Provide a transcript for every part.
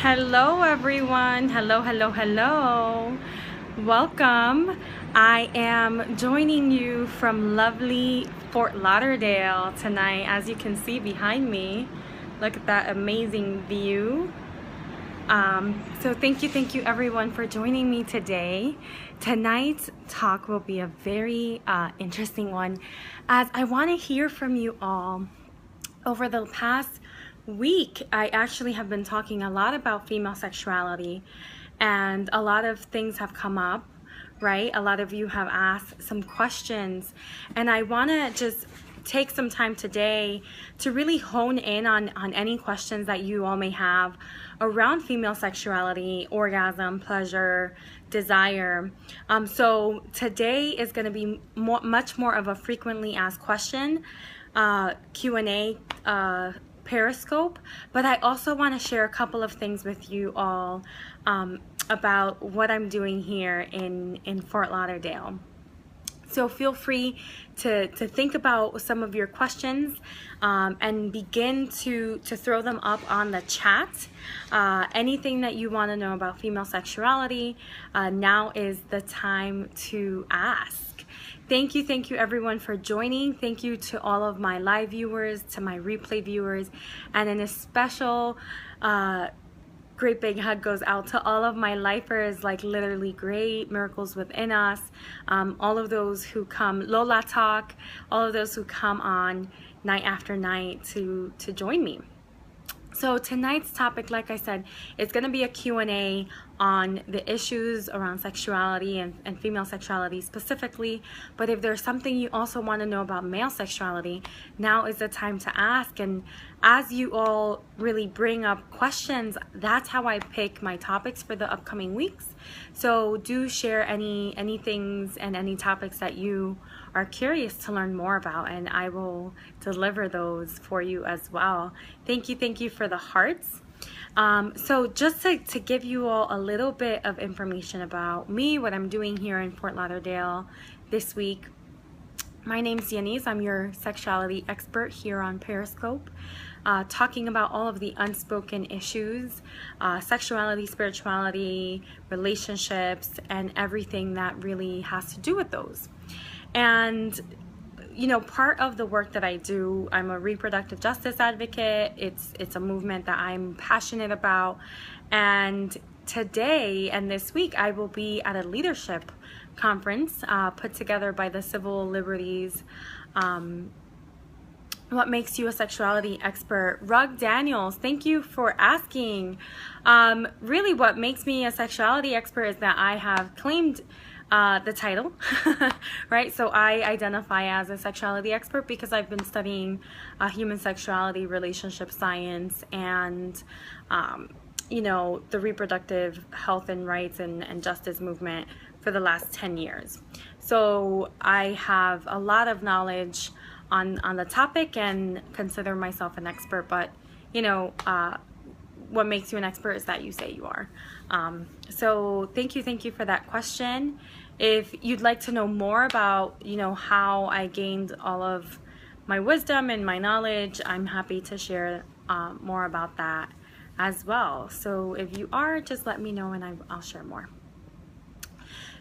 Hello everyone. Hello. Welcome. I am joining you from lovely Fort Lauderdale tonight. As you can see behind me, look at that amazing view. So thank you everyone for joining me today. Tonight's talk will be a very interesting one, as I want to hear from you all. Over the past week, I actually have been talking a lot about female sexuality, and a lot of things have come up, right? A lot of you have asked some questions, and I want to just take some time today to really hone in on any questions that you all may have around female sexuality, orgasm, pleasure, desire. So today is going to be much more of a frequently asked question Q&A Periscope, but I also want to share a couple of things with you all about what I'm doing here in Fort Lauderdale. So feel free to think about some of your questions and begin to throw them up on the chat. Anything that you want to know about female sexuality, now is the time to ask. Thank you everyone for joining. Thank you to all of my live viewers, to my replay viewers, and then a special great big hug goes out to all of my lifers, like literally great miracles within us, all of those who come, Lola Talk, all of those who come on night after night to join me. So tonight's topic, like I said, it's going to be a Q&A on the issues around sexuality and female sexuality specifically. But if there's something you also want to know about male sexuality, now is the time to ask. And as you all really bring up questions, that's how I pick my topics for the upcoming weeks. So do share any things and any topics that you are curious to learn more about, and I will deliver those for you as well. Thank you for the hearts. So just to give you all a little bit of information about me, what I'm doing here in Fort Lauderdale this week. My name's Yanis. I'm your sexuality expert here on Periscope, talking about all of the unspoken issues, sexuality, spirituality, relationships, and everything that really has to do with those. And you know, part of the work that I do, I'm a reproductive justice advocate. It's a movement that I'm passionate about. And today and this week, I will be at a leadership conference put together by the Civil Liberties What Makes You a Sexuality Expert. Rug Daniels, thank you for asking. Really, what makes me a sexuality expert is that I have claimed the title, right? So I identify as a sexuality expert because I've been studying human sexuality, relationship science, and you know, the reproductive health and rights and justice movement for the last 10 years. So I have a lot of knowledge on the topic and consider myself an expert, but you know, what makes you an expert is that you say you are. So thank you for that question. If you'd like to know more about, you know, how I gained all of my wisdom and my knowledge, I'm happy to share more about that as well. So if you are, just let me know and I'll share more.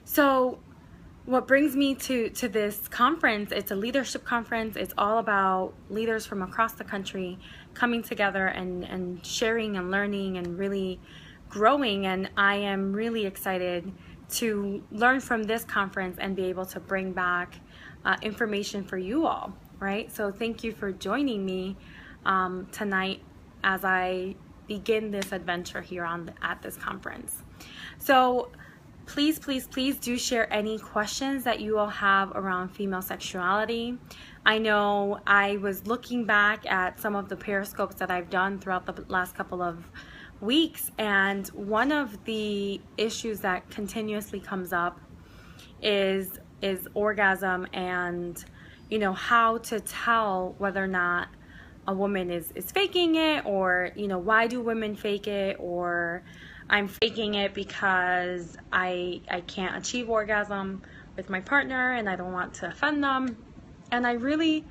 So what brings me to this conference, it's a leadership conference. It's all about leaders from across the country coming together and sharing and learning and really growing. And I am really excited to learn from this conference and be able to bring back information for you all, right? So thank you for joining me tonight as I begin this adventure here at this conference. So please do share any questions that you all have around female sexuality. I know I was looking back at some of the periscopes that I've done throughout the last couple of weeks, and one of the issues that continuously comes up is orgasm, and you know, how to tell whether or not a woman is faking it, or you know, why do women fake it, or I'm faking it because I can't achieve orgasm with my partner and I don't want to offend them. And I really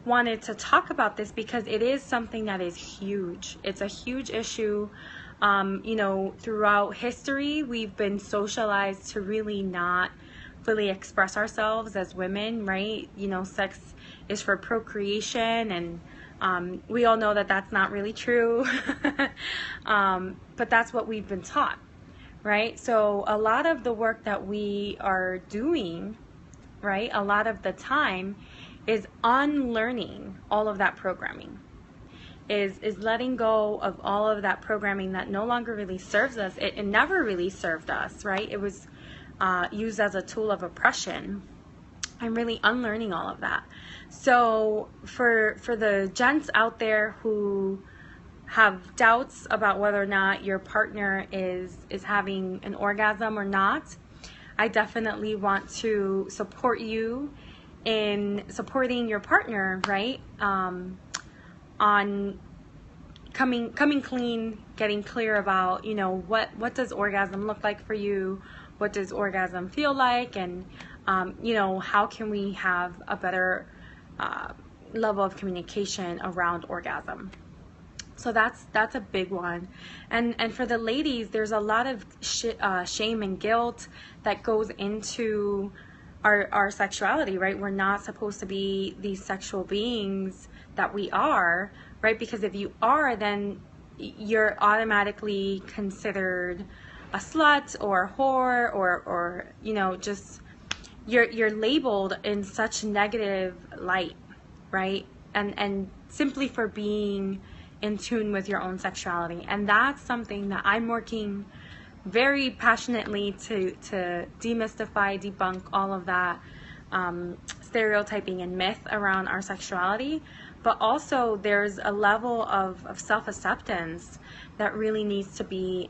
wanted to talk about this because it is something that is huge. It's a huge issue You know, throughout history, we've been socialized to really not fully express ourselves as women, right? You know, sex is for procreation, and we all know that that's not really true. But that's what we've been taught, right? So a lot of the work that we are doing, right, a lot of the time is unlearning all of that programming. Is letting go of all of that programming that no longer really serves us. It never really served us, right? It was used as a tool of oppression. I'm really unlearning all of that. So for the gents out there who have doubts about whether or not your partner is having an orgasm or not, I definitely want to support you in supporting your partner, right? On coming clean, getting clear about, you know, what does orgasm look like for you? What does orgasm feel like? And, you know, how can we have a better level of communication around orgasm? So that's a big one. And for the ladies, there's a lot of shame and guilt that goes into our sexuality, right? We're not supposed to be these sexual beings that we are, right? Because if you are, then you're automatically considered a slut or a whore, or you know, just you're labeled in such negative light, right? And simply for being in tune with your own sexuality. And that's something that I'm working very passionately to demystify, debunk all of that stereotyping and myth around our sexuality. But also there's a level of self-acceptance that really needs to be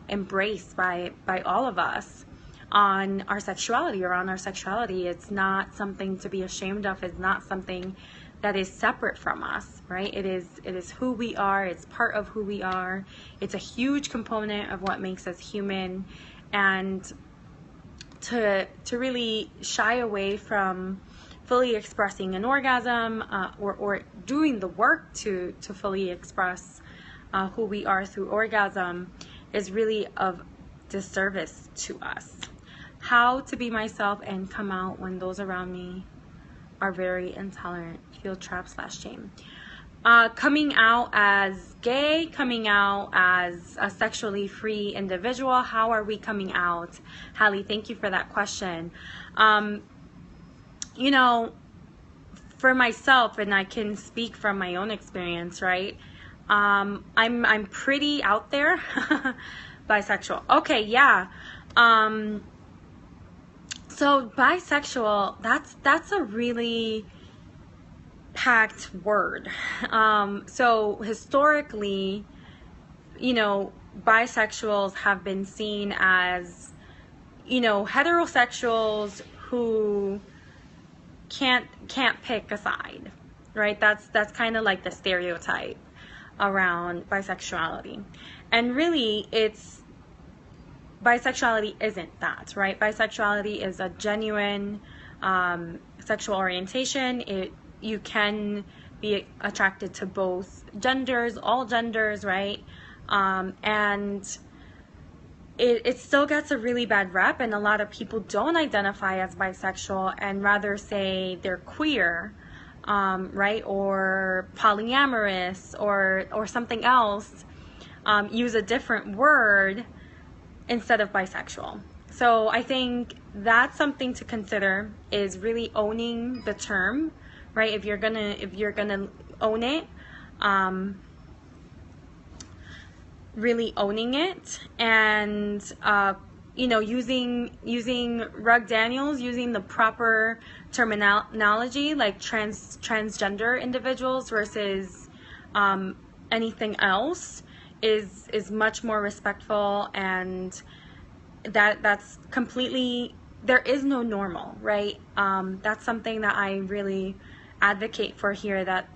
embraced by all of us on our sexuality, around our sexuality. It's not something to be ashamed of. It's not something that is separate from us, right? It is who we are. It's part of who we are. It's a huge component of what makes us human. And to really shy away from fully expressing an orgasm or doing the work to fully express who we are through orgasm is really of disservice to us. How to be myself and come out when those around me are very intolerant, feel trapped / shame. Coming out as gay, coming out as a sexually free individual. How are we coming out? Hallie, thank you for that question. You know, for myself, and I can speak from my own experience, right? I'm pretty out there. Bisexual. Okay, yeah. So bisexual, that's a really packed word. So historically, you know, bisexuals have been seen as, you know, heterosexuals who can't pick a side, right? That's kind of like the stereotype around bisexuality. And really bisexuality isn't that, right? Bisexuality is a genuine sexual orientation. You can be attracted to both genders, all genders, right? And it still gets a really bad rep, and a lot of people don't identify as bisexual and rather say they're queer, right? Or polyamorous or something else, use a different word instead of bisexual. So I think that's something to consider, is really owning the term, right? If you're gonna own it, really owning it, and you know, using Rug Daniels, using the proper terminology, like transgender individuals versus anything else, is much more respectful. And that's completely, there is no normal, right? That's something that I really advocate for here, that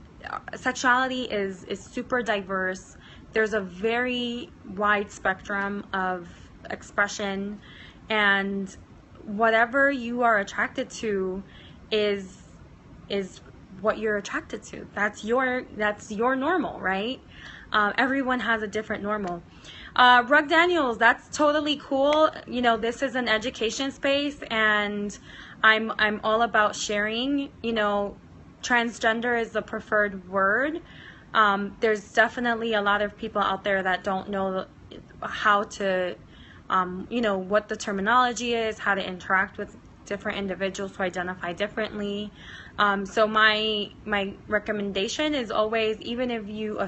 sexuality is super diverse. There's a very wide spectrum of expression, and whatever you are attracted to is what you're attracted to. That's your normal, right? Everyone has a different normal. Rug Daniels, that's totally cool. You know, this is an education space, and I'm all about sharing. You know, transgender is the preferred word. There's definitely a lot of people out there that don't know how to, you know, what the terminology is, how to interact with different individuals who identify differently. So my recommendation is always, even if you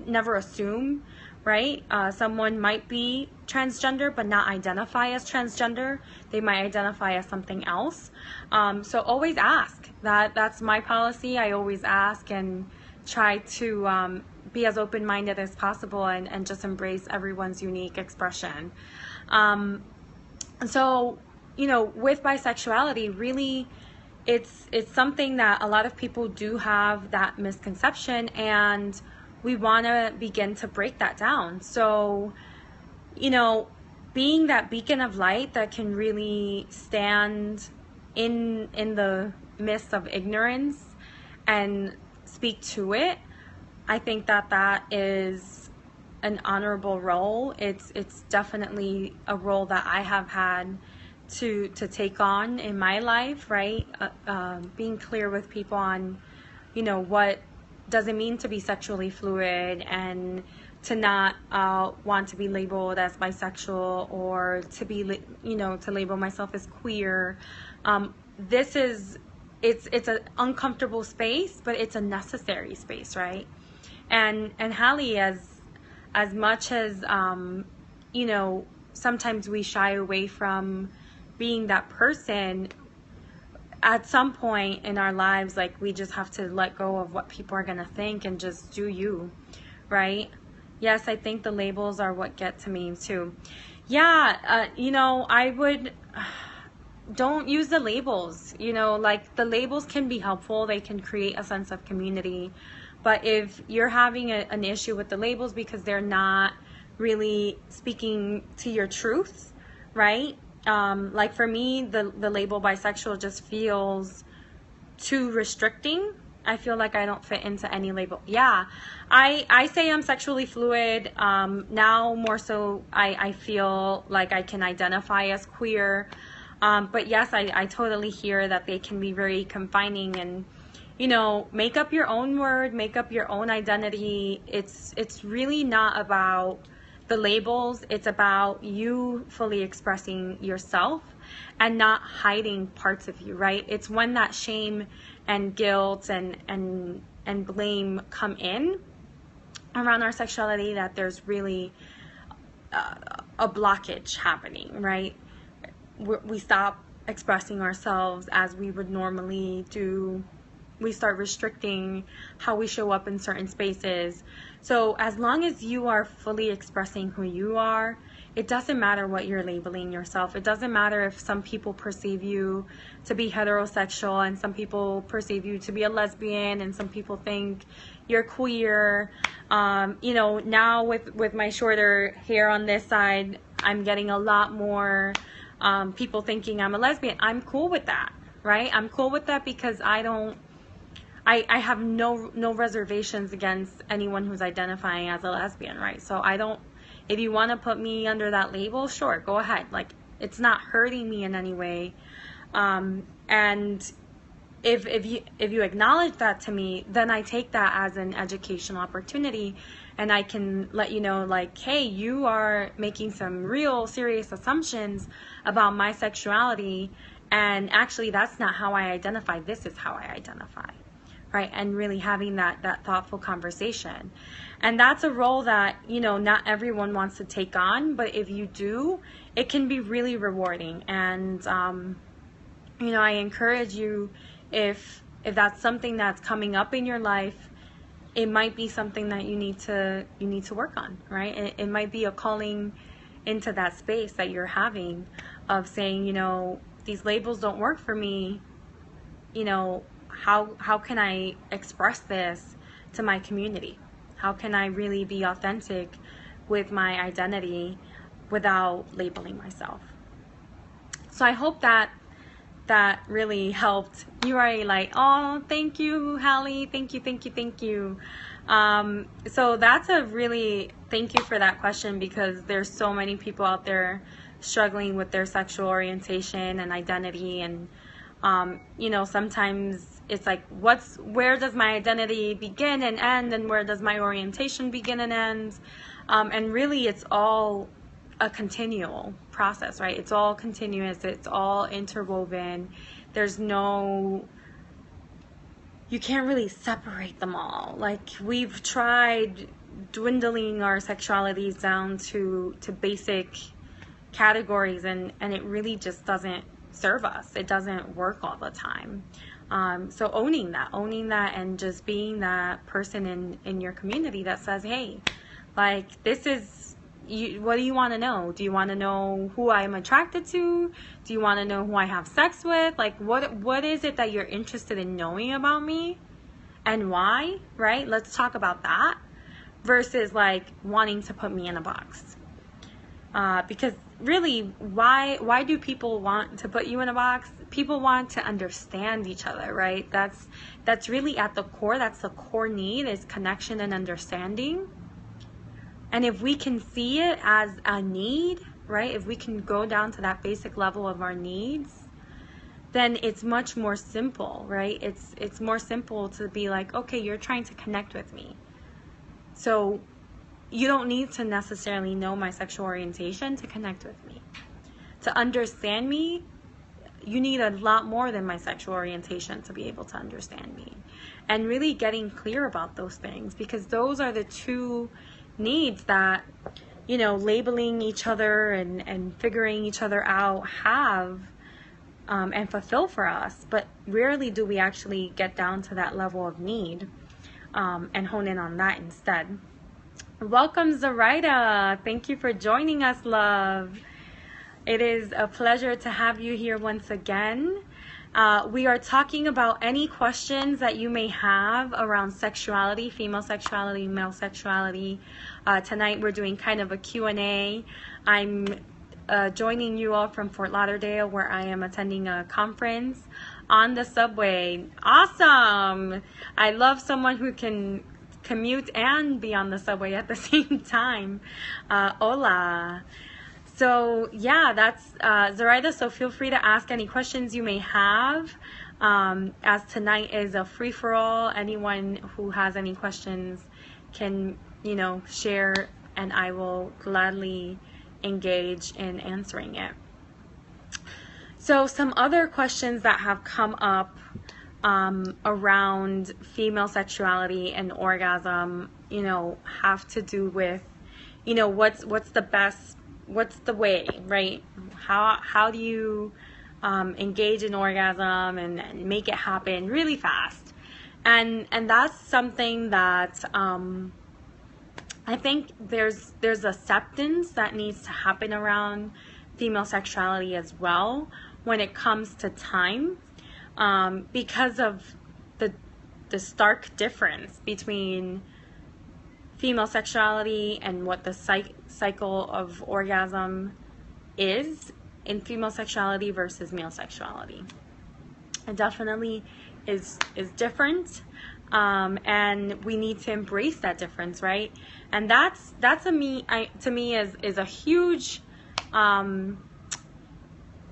never assume, right? Someone might be transgender but not identify as transgender. They might identify as something else. So always ask. That's my policy. I always ask and try to be as open-minded as possible and just embrace everyone's unique expression. So, you know, with bisexuality, really, it's something that a lot of people do have that misconception, and we want to begin to break that down. So, you know, being that beacon of light that can really stand in the midst of ignorance and speak to it, I think that is an honorable role. It's definitely a role that I have had to take on in my life, right? Being clear with people on, you know, what does it mean to be sexually fluid, and to not want to be labeled as bisexual, or to be, you know, to label myself as queer. This is, it's an uncomfortable space, but it's a necessary space, right? And Hallie, as much as you know, sometimes we shy away from being that person, at some point in our lives, like, we just have to let go of what people are gonna think and just do you, right? Yes, I think the labels are what get to me too. Yeah, you know, I would, don't use the labels. You know, like, the labels can be helpful. They can create a sense of community. But if you're having an issue with the labels because they're not really speaking to your truth, right? Like, for me, the label bisexual just feels too restricting. I feel like I don't fit into any label. Yeah, I say I'm sexually fluid. Now more so, I feel like I can identify as queer. But yes, I totally hear that they can be very confining, and, you know, make up your own word, make up your own identity. It's really not about the labels. It's about you fully expressing yourself and not hiding parts of you, right? It's when that shame and guilt and blame come in around our sexuality that there's really a blockage happening, right? We stop expressing ourselves as we would normally do. We start restricting how we show up in certain spaces. So as long as you are fully expressing who you are, it doesn't matter what you're labeling yourself. It doesn't matter if some people perceive you to be heterosexual, and some people perceive you to be a lesbian, and some people think you're queer. You know, now with my shorter hair on this side, I'm getting a lot more people thinking I'm a lesbian. I'm cool with that, right? I'm cool with that because I have no reservations against anyone who's identifying as a lesbian, right? So I don't, if you want to put me under that label, sure, go ahead. Like, it's not hurting me in any way. And if you acknowledge that to me, then I take that as an educational opportunity, and I can let you know, like, hey, you are making some real serious assumptions about my sexuality, and actually that's not how I identify. This is how I identify, right? And really having that thoughtful conversation. And that's a role that, you know, not everyone wants to take on, but if you do, it can be really rewarding. And you know, I encourage you, if that's something that's coming up in your life, it might be something that you need to work on, right? It might be a calling into that space that you're having of saying, you know, these labels don't work for me. You know, how can I express this to my community? How can I really be authentic with my identity without labeling myself? So I hope that that really helped. You are like, oh, thank you, Hallie. Thank you, thank you, thank you. So that's a really, thank you for that question, because there's so many people out there struggling with their sexual orientation and identity. And, you know, sometimes it's like, where does my identity begin and end? And where does my orientation begin and end? And really, it's all a continual process, right? It's all continuous. It's all interwoven. There's no, you can't really separate them all. Like, we've tried dwindling our sexualities down to basic categories, and it really just doesn't serve us. It doesn't work all the time. So owning that and just being that person in your community that says, hey, like, this is, what do you want to know? Do you want to know who I'm attracted to? Do you want to know who I have sex with? Like, what is it that you're interested in knowing about me, and why, right? Let's talk about that, versus like wanting to put me in a box. Because really, why do people want to put you in a box? People want to understand each other, right? That's really at the core. That's the core need, is connection and understanding. And if we can see it as a need, right? If we can go down to that basic level of our needs, then it's much more simple, right? It's more simple to be like, okay, you're trying to connect with me. So you don't need to necessarily know my sexual orientation to connect with me. To understand me, you need a lot more than my sexual orientation to be able to understand me. And really getting clear about those things, because those are the two needs that, you know, labeling each other and figuring each other out have and fulfill for us. But rarely do we actually get down to that level of need and hone in on that instead. Welcome, Zoraida. Thank you for joining us, love. It is a pleasure to have you here once again. We are talking about any questions that you may have around sexuality, female sexuality, male sexuality. Tonight we're doing kind of a Q&A. I'm joining you all from Fort Lauderdale, where I am attending a conference on the subway. Awesome! I love someone who can commute and be on the subway at the same time. Hola. So yeah, that's Zoraida. So feel free to ask any questions you may have. As tonight is a free-for-all, anyone who has any questions can, you know, share, and I will gladly engage in answering it. So some other questions that have come up around female sexuality and orgasm, you know, have to do with, you know, what's the best, what's the way, right? How do you engage in orgasm and make it happen really fast? And that's something that I think there's acceptance that needs to happen around female sexuality as well when it comes to time, because of the stark difference between female sexuality and what the cycle of orgasm is in female sexuality versus male sexuality. It definitely is different, and we need to embrace that difference, right? And that's to me is a huge,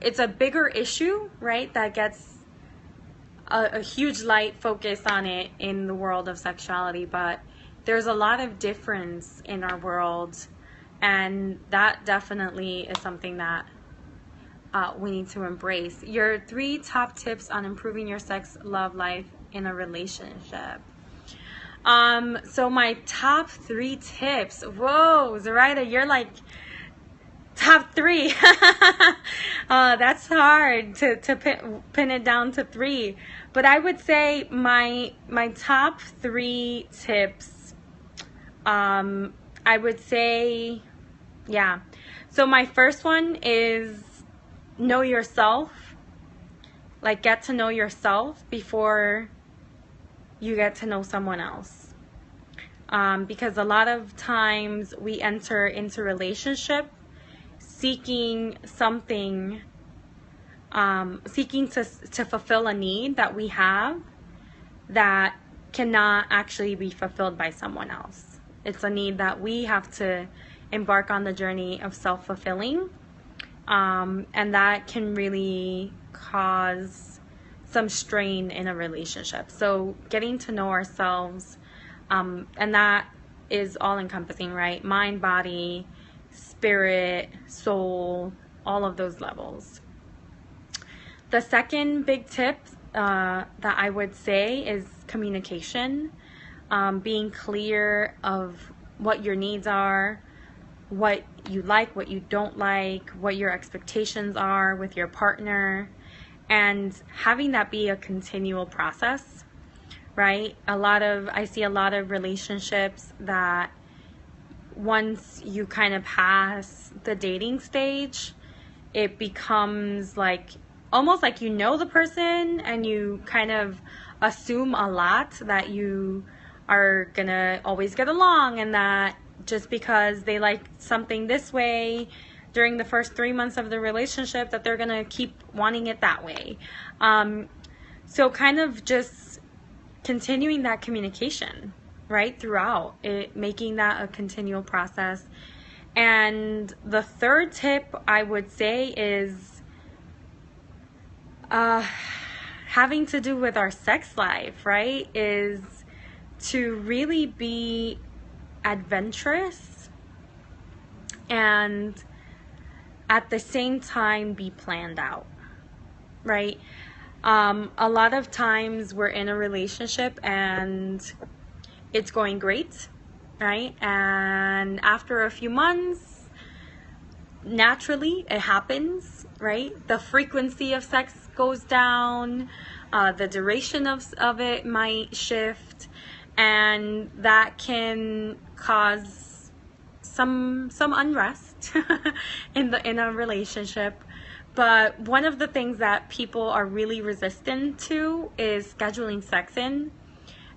it's a bigger issue, right? That gets a huge light focus on it in the world of sexuality, but there's a lot of difference in our world, and that definitely is something that we need to embrace. Your 3 top tips on improving your sex love life in a relationship. So my top 3 tips. Whoa, Zoraida, you're like top 3. That's hard to pin it down to 3. But I would say my top 3 tips, I would say, yeah. So my first one is know yourself. Like, get to know yourself before you get to know someone else. Because a lot of times we enter into relationship seeking something seeking to fulfill a need that we have that cannot actually be fulfilled by someone else. It's a need that we have to embark on the journey of self-fulfilling, and that can really cause some strain in a relationship. So getting to know ourselves, and that is all encompassing, right? Mind, body, spirit, soul, all of those levels. The second big tip that I would say is communication, being clear of what your needs are, what you like, what you don't like, what your expectations are with your partner, and having that be a continual process, right? I see a lot of relationships that once you kind of pass the dating stage, it becomes like almost like you know the person and you kind of assume a lot that you are gonna always get along, and that just because they like something this way during the first 3 months of the relationship that they're gonna keep wanting it that way. So kind of just continuing that communication right throughout it, making that a continual process. And the third tip I would say is having to do with our sex life, right? Is to really be adventurous and at the same time be planned out, right? A lot of times we're in a relationship and it's going great, right? And after a few months, naturally it happens, right? The frequency of sex goes down, the duration of it might shift, and that can cause some unrest in a relationship. But one of the things that people are really resistant to is scheduling sex in.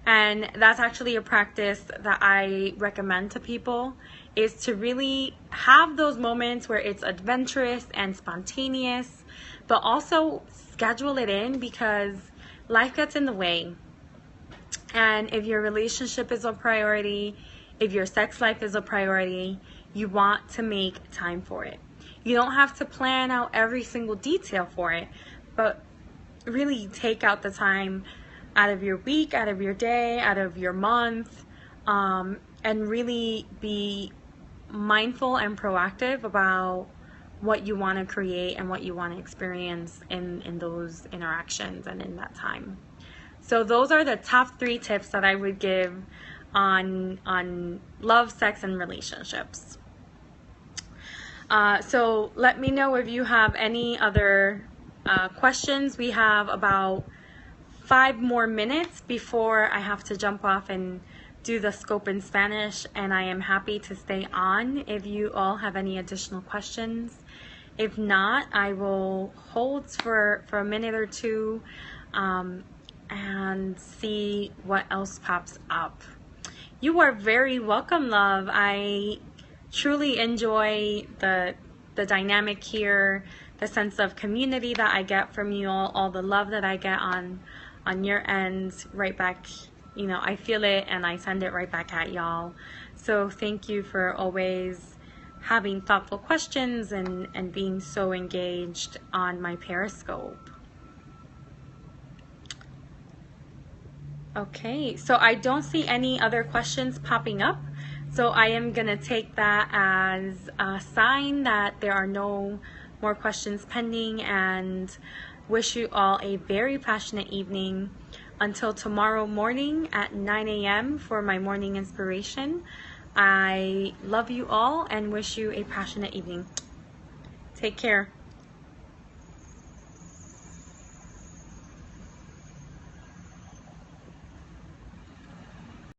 And that's actually a practice that I recommend to people, is to really have those moments where it's adventurous and spontaneous, but also schedule it in, because life gets in the way. And if your relationship is a priority, if your sex life is a priority, you want to make time for it. You don't have to plan out every single detail for it, but really take out the time out of your week, out of your day, out of your month, and really be mindful and proactive about what you want to create and what you want to experience in those interactions and in that time. So those are the top 3 tips that I would give on love, sex, and relationships. So let me know if you have any other questions. We have about 5 more minutes before I have to jump off and do the scope in Spanish, and I am happy to stay on if you all have any additional questions. If not, I will hold for a minute or two and see what else pops up. You are very welcome, love. I truly enjoy the dynamic here, the sense of community that I get from you all the love that I get on your end, right back. You know, I feel it and I send it right back at y'all. So thank you for always having thoughtful questions and being so engaged on my Periscope. Okay, so I don't see any other questions popping up. So I am gonna take that as a sign that there are no more questions pending, and wish you all a very passionate evening. Until tomorrow morning at 9 a.m. for my morning inspiration. I love you all and wish you a passionate evening. Take care.